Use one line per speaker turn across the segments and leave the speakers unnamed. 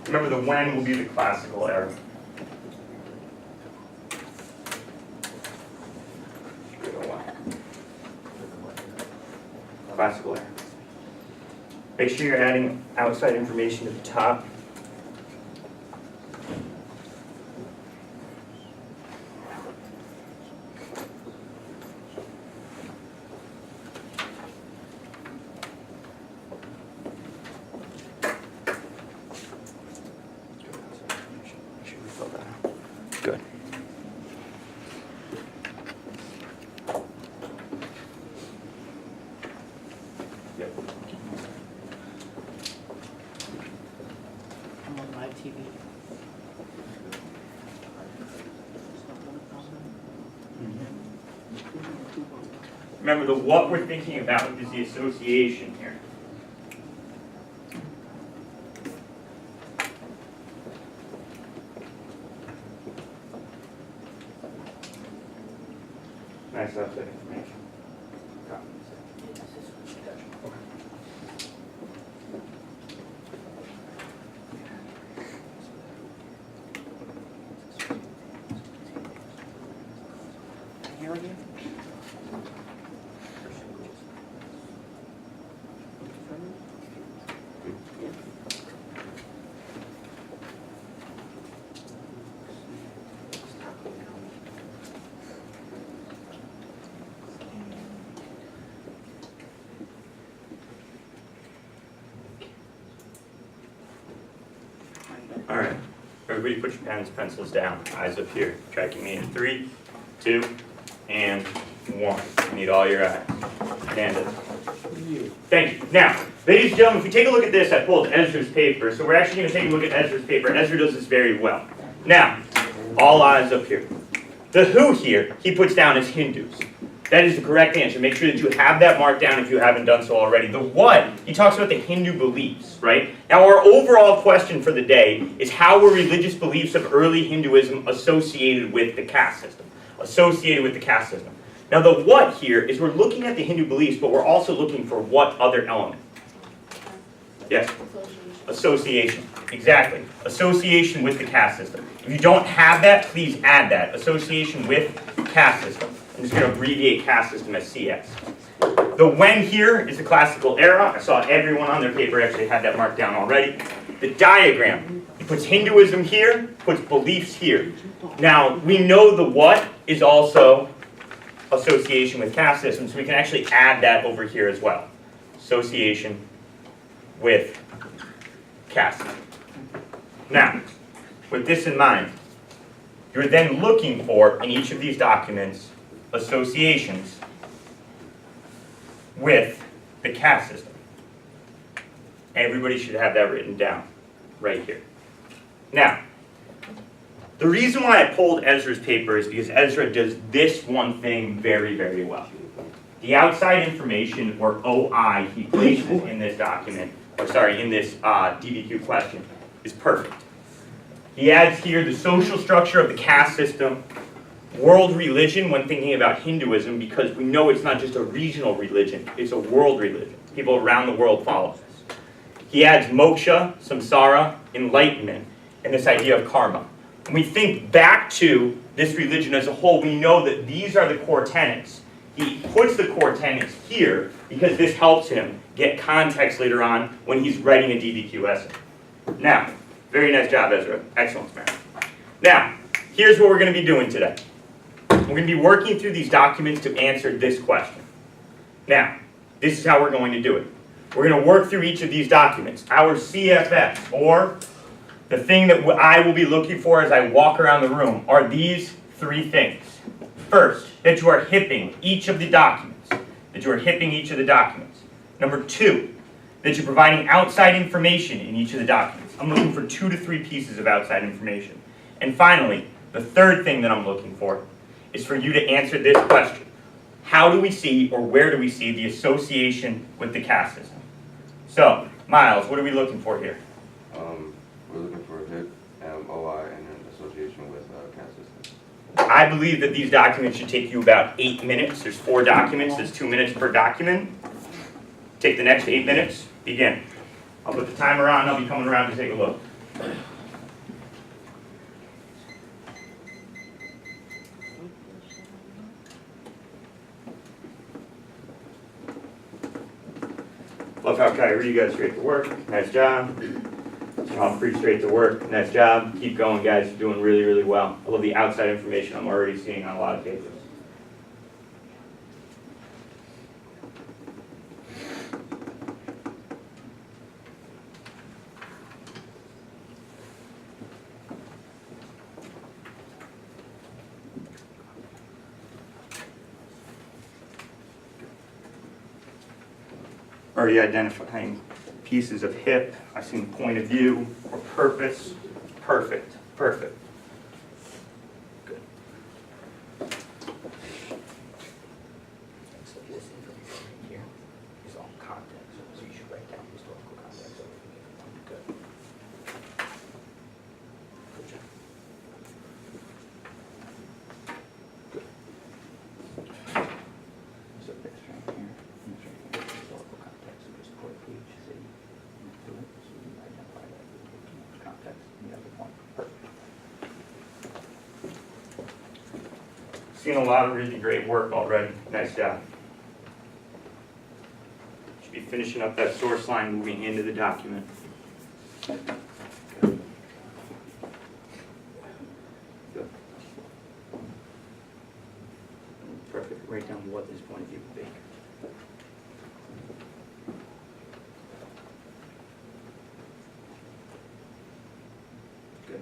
Remember, the when will be the classical error. Classical error. Make sure you're adding outside information to the top. Good. Yep.
I'm on live TV.
Remember, the what we're thinking about is the association here. Nice outside information.
Here again?
All right. Everybody put your pens, pencils down. Eyes up here. Tracking me in 3, 2, and 1. I need all your eyes. Stand up. Thank you. Now, ladies and gentlemen, if we take a look at this, I pulled Ezra's paper. So we're actually going to take a look at Ezra's paper. Ezra does this very well. Now, all eyes up here. The who here, he puts down as Hindus. That is the correct answer. Make sure that you have that marked down if you haven't done so already. The what, he talks about the Hindu beliefs, right? Now, our overall question for the day is how were religious beliefs of early Hinduism associated with the caste system? Associated with the caste system. Now, the what here is we're looking at the Hindu beliefs, but we're also looking for what other element? Yes? Association. Exactly. Association with the caste system. If you don't have that, please add that. Association with caste system. I'm just going to abbreviate caste system as CS. The when here is the classical era. I saw everyone on their paper actually had that marked down already. The diagram. It puts Hinduism here, puts beliefs here. Now, we know the what is also association with caste system, so we can actually add that over here as well. Association with caste system. Now, with this in mind, you're then looking for, in each of these documents, associations with the caste system. Everybody should have that written down right here. Now, the reason why I pulled Ezra's paper is because Ezra does this one thing very, very well. The outside information, or OI, he places in this document, or sorry, in this DBQ question, is perfect. He adds here the social structure of the caste system, world religion when thinking about Hinduism, because we know it's not just a regional religion, it's a world religion. People around the world follow this. He adds moksha, samsara, enlightenment, and this idea of karma. When we think back to this religion as a whole, we know that these are the core tenets. He puts the core tenets here because this helps him get context later on when he's writing a DBQ essay. Now, very nice job, Ezra. Excellent, man. Now, here's what we're going to be doing today. We're going to be working through these documents to answer this question. Now, this is how we're going to do it. We're going to work through each of these documents. Our CFS, or the thing that I will be looking for as I walk around the room, are these 3 things. First, that you are hipping each of the documents. That you are hipping each of the documents. Number 2, that you're providing outside information in each of the documents. I'm looking for 2 to 3 pieces of outside information. And finally, the third thing that I'm looking for is for you to answer this question. How do we see, or where do we see, the association with the caste system? So, Miles, what are we looking for here?
We're looking for HIP, OI, and then association with caste system.
I believe that these documents should take you about 8 minutes. There's 4 documents. There's 2 minutes per document. Take the next 8 minutes. Begin. I'll put the timer on. I'll be coming around to take a look. Love how Kyrie got straight to work. Nice job. Tom pretty straight to work. Nice job. Keep going, guys. You're doing really, really well. I love the outside information I'm already seeing on a lot of pages. Already identifying pieces of hip. I've seen point of view or purpose. Perfect, perfect. Good. So this information here is all context, so you should write down historical context. Good. Good job. Good. So this right here, and this right here, historical context. So just put HC into it, so you identify that with context. You have the point. Perfect. Seen a lot of really great work already. Nice job. Should be finishing up that source line, moving into the document. Good. Good. Perfect. Write down what this point of view would be. Good.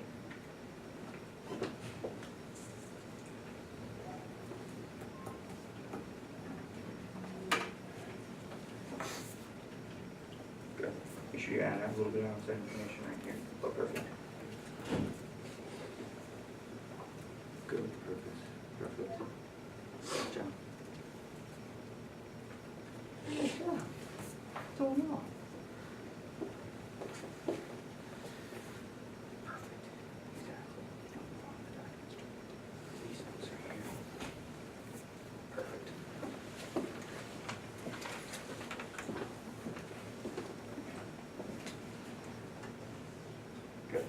Good. Make sure you add a little bit of outside information right here. Oh, perfect. Good. Perfect. Perfect. Good job. Good job. What's going on? Perfect. Exactly. These notes right here. Perfect. Good.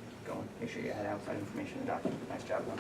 Keep going. Make sure you add outside information in the document. Nice job, Lynn.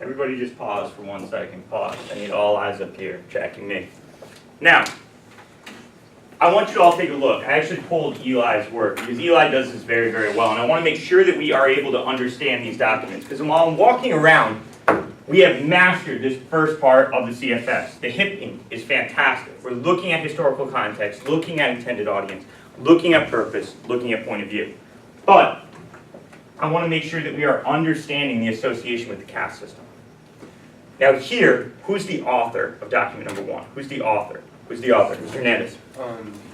Everybody just pause for 1 second. Pause. I need all eyes up here tracking me. Now, I want you to all take a look. I actually pulled Eli's work because Eli does this very, very well. And I want to make sure that we are able to understand these documents. Because while I'm walking around, we have mastered this first part of the CFS. The hipping is fantastic. We're looking at historical context, looking at intended audience, looking at purpose, looking at point of view. But I want to make sure that we are understanding the association with the caste system. Now here, who's the author of document number 1? Who's the author? Who's the author? Mr. Hernandez.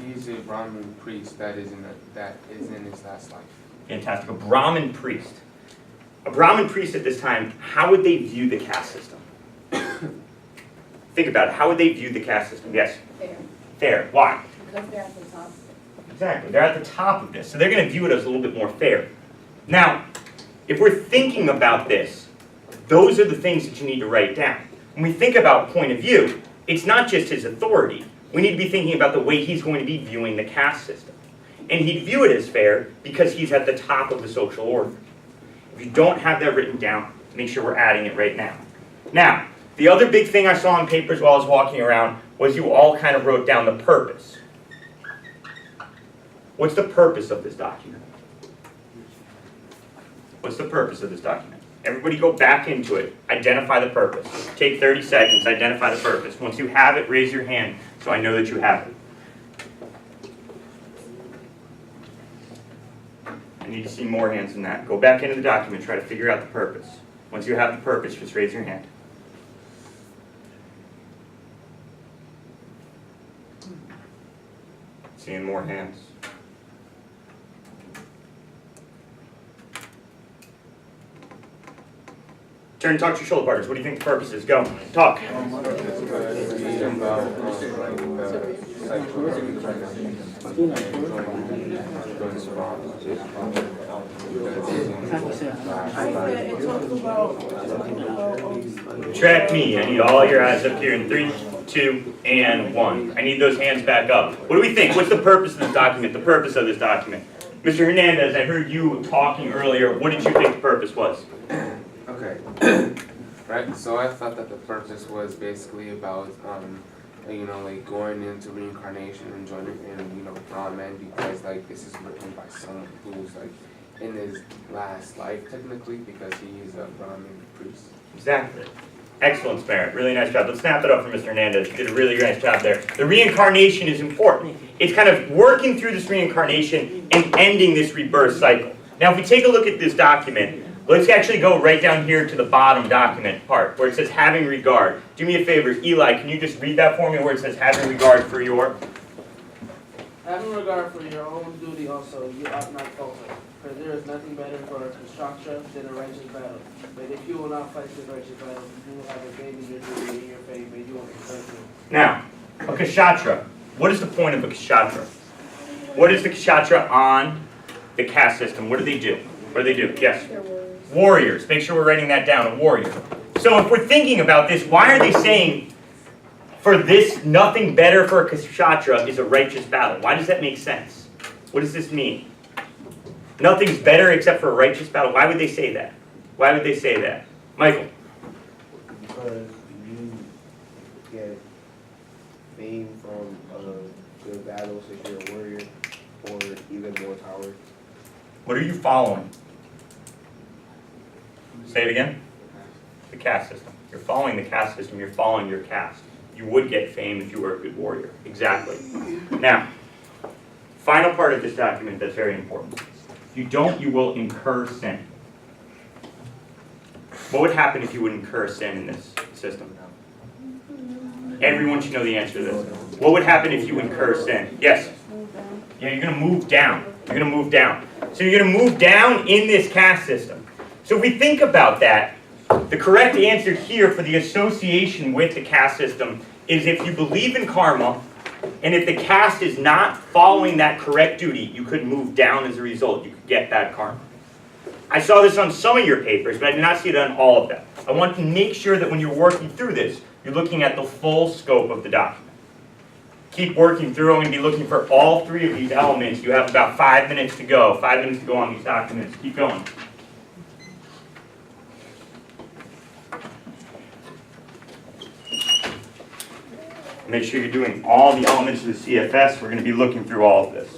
He's a Brahmin priest that is in his last life.
Fantastic. A Brahmin priest. A Brahmin priest at this time, how would they view the caste system? Think about it. How would they view the caste system? Yes?
Fair,
Fair. Why?
because they're at the top.
Exactly. They're at the top of this. So they're going to view it as a little bit more fair. Now, if we're thinking about this, those are the things that you need to write down. When we think about point of view, it's not just his authority. We need to be thinking about the way he's going to be viewing the caste system. And he'd view it as fair because he's at the top of the social order. If you don't have that written down, make sure we're adding it right now. Now, the other big thing I saw in papers while I was walking around was you all kind of wrote down the purpose. What's the purpose of this document? What's the purpose of this document? Everybody go back into it. Identify the purpose. Take 30 seconds, identify the purpose. Once you have it, raise your hand so I know that you have it. I need to see more hands than that. Go back into the document, try to figure out the purpose. Once you have the purpose, just raise your hand. Seeing more hands. Turn and talk to your shoulder partners. What do you think the purpose is? Go. Talk. Track me. I need all your eyes up here in 3, 2, and 1. I need those hands back up. What do we think? What's the purpose of this document? The purpose of this document. Mr. Hernandez, I heard you talking earlier. What did you think the purpose was?
Okay. Right, so I thought that the purpose was basically about, like going into reincarnation and joining in, Brahman, because like this is written by someone who's like in his last life technically, because he is a Brahmin priest.
Exactly. Excellent, Barrett. Really nice job. Let's snap it up for Mr. Hernandez. You did a really nice job there. The reincarnation is important. It's kind of working through this reincarnation and ending this rebirth cycle. Now, if we take a look at this document, let's actually go right down here to the bottom document part where it says having regard. Do me a favor, Eli, can you just read that for me where it says having regard for your?
Having regard for your own duty also, you ought not falter, for there is nothing better for a Kshatriya than a righteous battle. But if you will not fight this righteous battle, you will have a gain in your duty in your faith, and you will encourage you.
Now, a Kshatriya. What is the point of a Kshatriya? What is the Kshatriya on the caste system? What do they do? What do they do? Yes? Warriors. Make sure we're writing that down, a warrior. So if we're thinking about this, why are they saying for this, nothing better for a Kshatriya is a righteous battle? Why does that make sense? What does this mean? Nothing's better except for a righteous battle. Why would they say that? Why would they say that? Michael?
Because you get fame from good battles if you're a warrior, or even more power.
What are you following? Say it again. The caste system. You're following the caste system. You're following your caste. You would get fame if you were a good warrior. Exactly. Now, final part of this document that's very important. If you don't, you will incur sin. What would happen if you would incur sin in this system? Everyone should know the answer to this. What would happen if you incur sin? Yes? Yeah, you're going to move down. You're going to move down. So you're going to move down in this caste system. So if we think about that, the correct answer here for the association with the caste system is if you believe in karma, and if the caste is not following that correct duty, you could move down as a result. You could get bad karma. I saw this on some of your papers, but I did not see it on all of them. I want to make sure that when you're working through this, you're looking at the full scope of the document. Keep working through. I'm going to be looking for all 3 of these elements. You have about 5 minutes to go. 5 minutes to go on these documents. Keep going. Make sure you're doing all the elements of the CFS. We're going to be looking through all of this.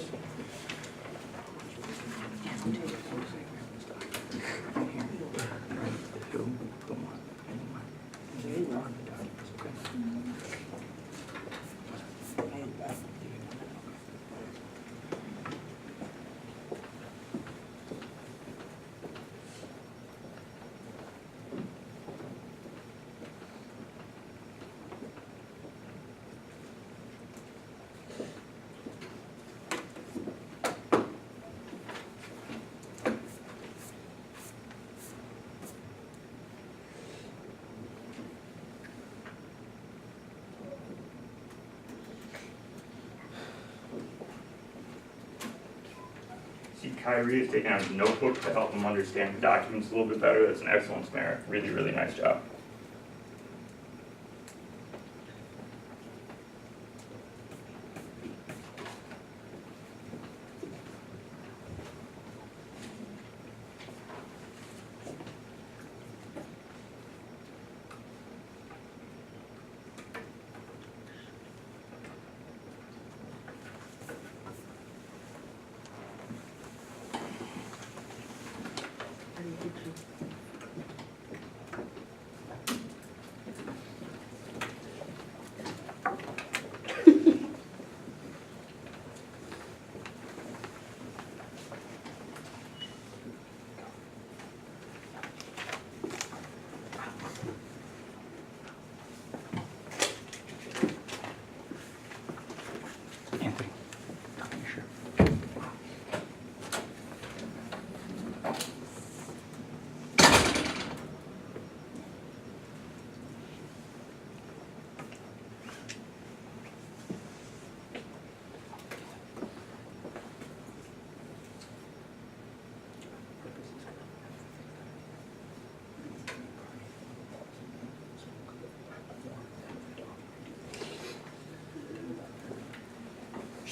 See, Kyrie is taking out his notebook to help him understand the documents a little bit better. That's an excellent merit. Really, really nice job.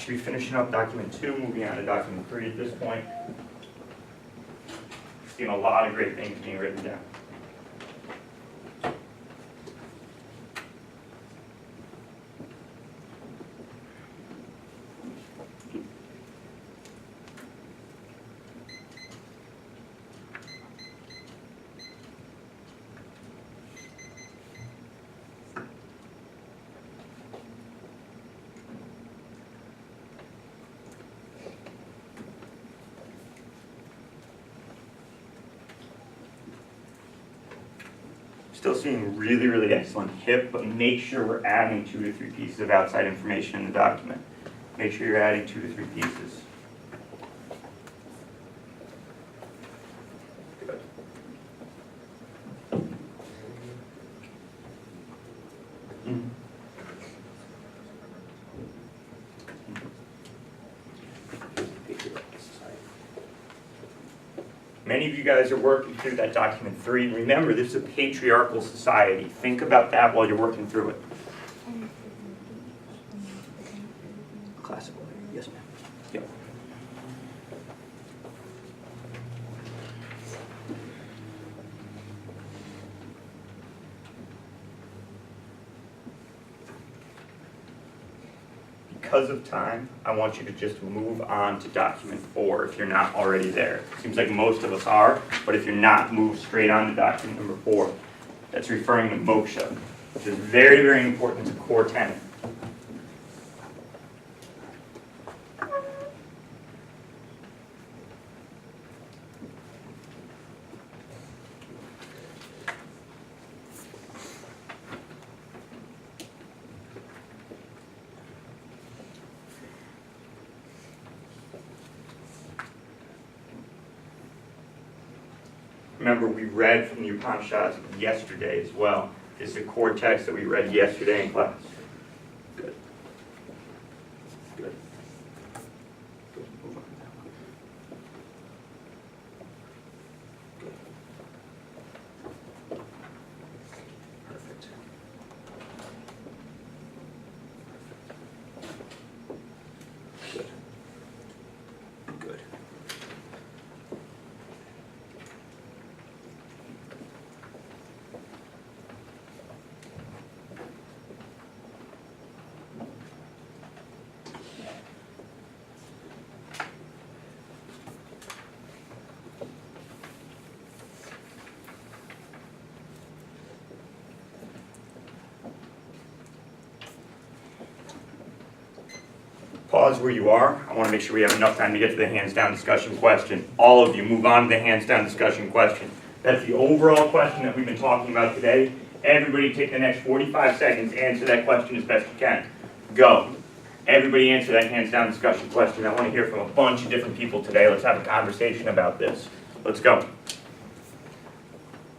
Should be finishing up document 2, moving on to document 3 at this point. Seeing a lot of great things being written down. Still seeing really, really excellent hip, but make sure we're adding 2 to 3 pieces of outside information in the document. Make sure you're adding 2 to 3 pieces. Good. Mhm. Many of you guys are working through that document 3. Remember, this is a patriarchal society. Think about that while you're working through it. Classical. Yes, ma'am. Yep. Because of time, I want you to just move on to document 4 if you're not already there. Seems like most of us are, but if you're not, move straight on to document number 4. That's referring to moksha, which is very, very important. It's a core tenet. Remember, we read from the Upanishads yesterday as well. This is a core text that we read yesterday in class. Good. Good. Good. Move on. Good. Perfect. Good. Good. Pause where you are. I want to make sure we have enough time to get to the hands down discussion question. All of you move on to the hands down discussion question. That's the overall question that we've been talking about today. Everybody take the next 45 seconds, answer that question as best you can. Go. Everybody answer that hands down discussion question. I want to hear from a bunch of different people today. Let's have a conversation about this. Let's go.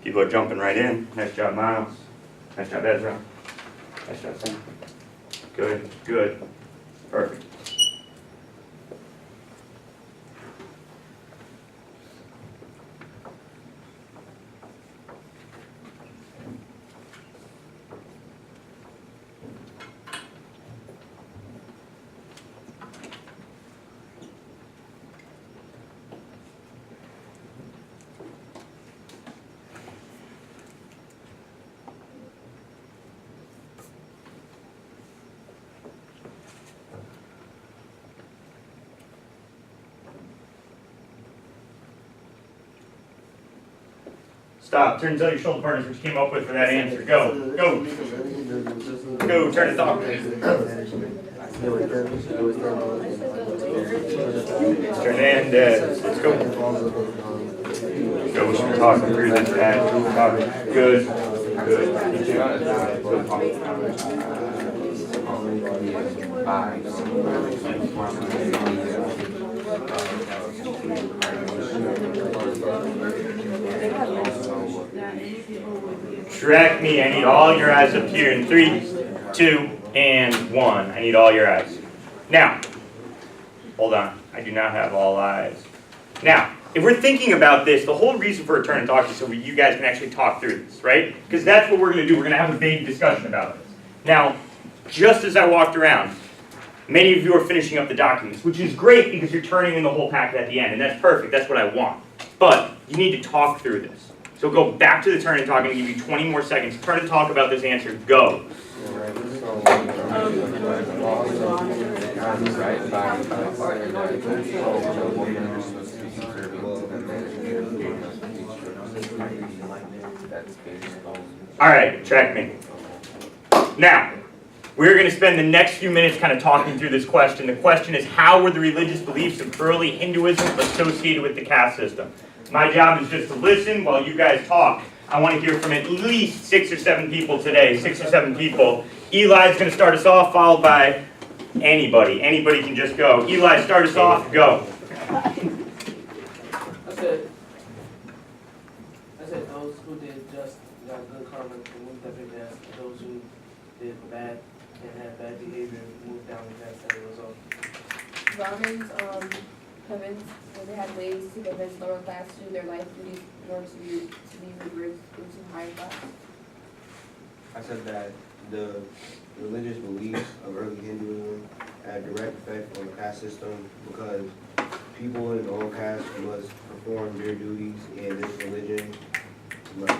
People are jumping right in. Nice job, Miles. Nice job, Ezra. Nice job, Sam. Good, good. Perfect. Stop. Turn and tell your shoulder partners what you came up with for that answer. Go. Go. Go. Turn and talk. Mr. Hernandez. Let's go. Go. We should be talking through this. Good. Track me. I need all your eyes up here in 3, 2, and 1. I need all your eyes. Now, hold on. I do not have all eyes. Now, if we're thinking about this, the whole reason for a turn and talk is so you guys can actually talk through this, right? Because that's what we're going to do. We're going to have a big discussion about this. Now, just as I walked around, Many of you are finishing up the documents, which is great because you're turning in the whole packet at the end, and that's perfect, that's what I want. But you need to talk through this. So go back to the turn and talk, I'm gonna give you 20 more seconds. Turn and talk about this answer, go.
Right, so, right, by saying that the woman is supposed to be serving to the man. That's based on.
Alright, track me. Now, we're going to spend the next few minutes kind of talking through this question. The question is, how were the religious beliefs of early Hinduism associated with the caste system? My job is just to listen while you guys talk. I want to hear from at least 6 or 7 people today, 6 or 7 people. Eli's going to start us off, followed by anybody. Anybody can just go. Eli, start us off, go.
I said those who did just got good karma and moved up in caste. Those who did bad and had bad behavior moved down in caste as a result.
Brahmins, heavens, where they had ways to convince lower class to do their life duties in order to be reversed into higher class.
I said that the religious beliefs of early Hinduism had a direct effect on the caste system because people in all castes must perform their duties, and this religion must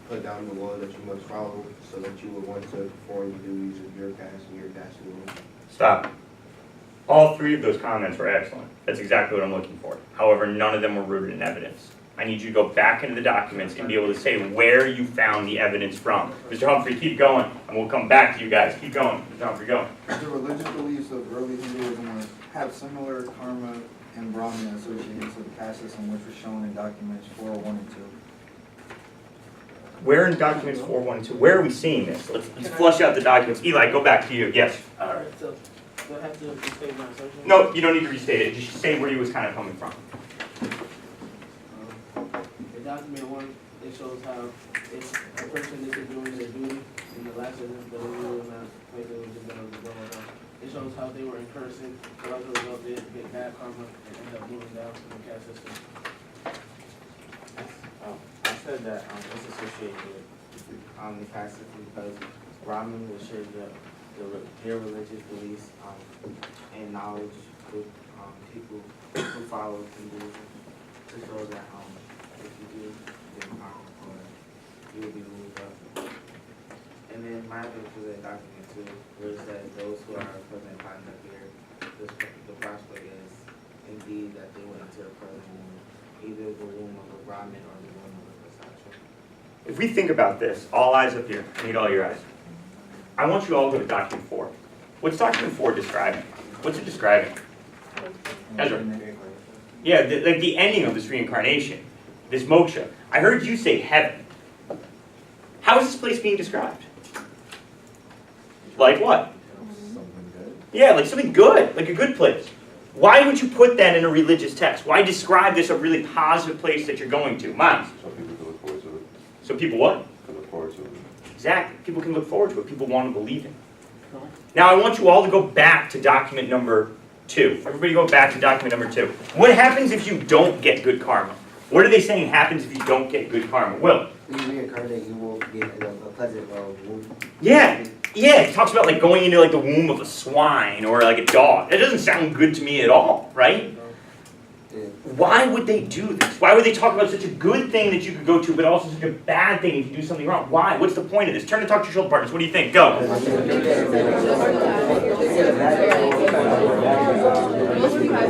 put down the law that you must follow so that you would want to perform the duties of your caste and your caste alone.
Stop. All 3 of those comments were excellent. That's exactly what I'm looking for. However, none of them were rooted in evidence. I need you to go back into the documents and be able to say where you found the evidence from. Mr. Humphrey, keep going, and we'll come back to you guys. Keep going. Mr. Humphrey, go.
The religious beliefs of early Hinduism have similar karma and Brahmin associations with the caste system, which were shown in documents 401 and 2.
Where in documents 4, 1, and 2? Where are we seeing this? Let's flush out the documents. Eli, go back to you. Yes.
Alright, so do I have to restate my assertion?
No, you don't need to restate it. Just say where you was kind of coming from.
In document 1, it shows how if a person isn't doing their duty, in the last sentence, but it will not make it just gonna go on. It shows how they were encouraging, so as a result, they get bad karma and end up moving down to the caste system.
I said that it's associated with the caste system because Brahmin will share their religious beliefs and knowledge with people who follow Hinduism to show that if you do, then or you will be moved up. And then my evidence was that document 2, where it said those who are present conduct here, the prospect is indeed that they went into the present womb, either the womb of a Brahmin or the womb of a Kshatriya.
If we think about this, all eyes up here. I need all your eyes. I want you all to go to document 4. What's document 4 describing? What's it describing? Ezra. Yeah, like the ending of this reincarnation, this moksha. I heard you say heaven. How is this place being described? Like what? Yeah, like something good, like a good place. Why would you put that in a religious text? Why describe this a really positive place that you're going to? Miles.
So people can look forward to it.
So people what?
Can look forward to it.
Exactly. People can look forward to it. People want to believe it. Now I want you all to go back to document number 2. Everybody go back to document number 2. What happens if you don't get good karma? What are they saying happens if you don't get good karma? Will?
When you reincarnate, you won't get a pleasant womb.
Yeah. Yeah, it talks about like going into like the womb of a swine or like a dog. That doesn't sound good to me at all, right?
Yeah.
Why would they do this? Why would they talk about such a good thing that you could go to, but also such a bad thing if you do something wrong? Why? What's the point of this? Turn to talk to your shoulder partners. What do you think? Go.
Most people have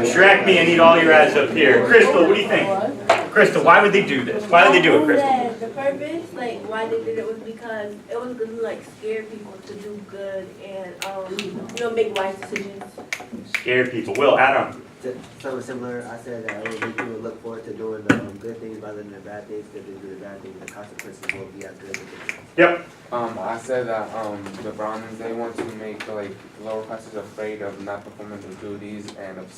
Distract me, I need all your eyes up here. Crystal, what do you think? Crystal, why would they do this? Why would they do it, Crystal?
The purpose, like why they did it was because it was gonna like scare people to do good and make wise decisions.
Scare people. Will, Adam.
Something similar, I said that it would make people look forward to doing good things rather than the bad things, because if they do the bad things, the consequences won't be as good as the good things.
Yep.
I said that the Brahmins, they want to make like lower classes afraid of not performing their duties and of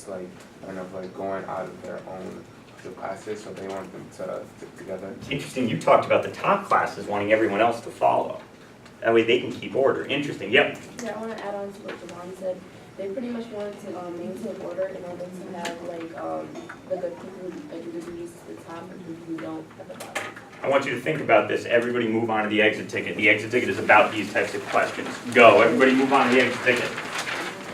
going out of their own classes, so they want them to stick together.
Interesting, you talked about the top classes wanting everyone else to follow. That way they can keep order. Interesting, yep.
Yeah, I want to add on to what Javon said. They pretty much wanted to maintain order in order to have like the good people like do the duties to the top and people who don't at the bottom.
I want you to think about this. Everybody move on to the exit ticket. The exit ticket is about these types of questions. Go, everybody move on to the exit ticket.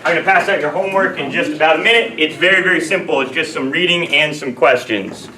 I'm gonna pass out your homework in just about a minute. It's very, very simple. It's just some reading and some questions.